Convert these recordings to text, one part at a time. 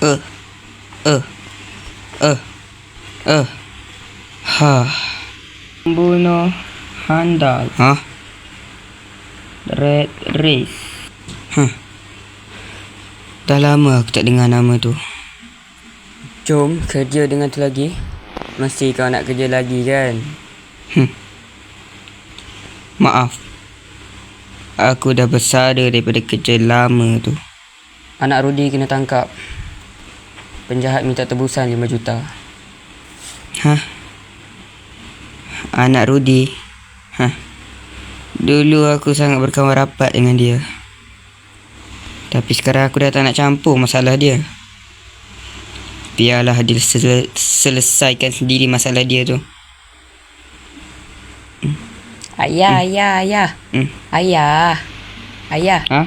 Eh, eh, eh, eh. Ha. Pembunuh handal. Hah? Red Race. Dah lama aku tak dengar nama tu. Jom kerja dengan tu lagi. Mesti kau nak kerja lagi kan? Maaf. Aku dah bersara daripada kerja lama tu. Anak Rudi kena tangkap. Penjahat minta tebusan 5 juta. Hah? Anak Rudi? Hah? Dulu aku sangat berkawan rapat dengan dia. Tapi sekarang aku dah tak nak campur masalah dia. Biarlah dia selesaikan sendiri masalah dia tu. Ayah. Hmm. Ayah. Ha?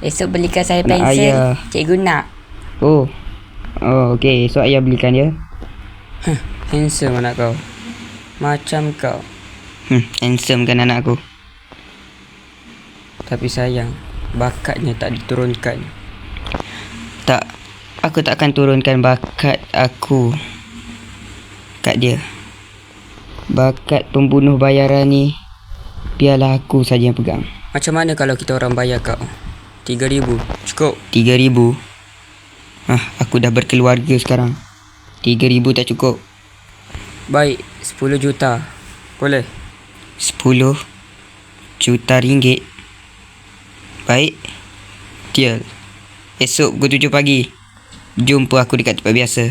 Esok belikan saya Nak pensel. ayah. Cikgu nak. Oh, okey. So ayah belikan dia. Handsome anak kau. Macam kau. Handsome kan anak aku. Tapi sayang, bakatnya tak diturunkan. Tak, aku tak akan turunkan bakat aku kat dia. Bakat pembunuh bayaran ni biarlah aku saja yang pegang. Macam mana kalau kita orang bayar kau 3,000? Cukup? 3,000? Aku dah berkeluarga sekarang. 3,000 tak cukup. Baik, 10 juta. Boleh? 10 juta ringgit. Baik. Deal. Esok pukul 7 pagi jumpa aku dekat tempat biasa.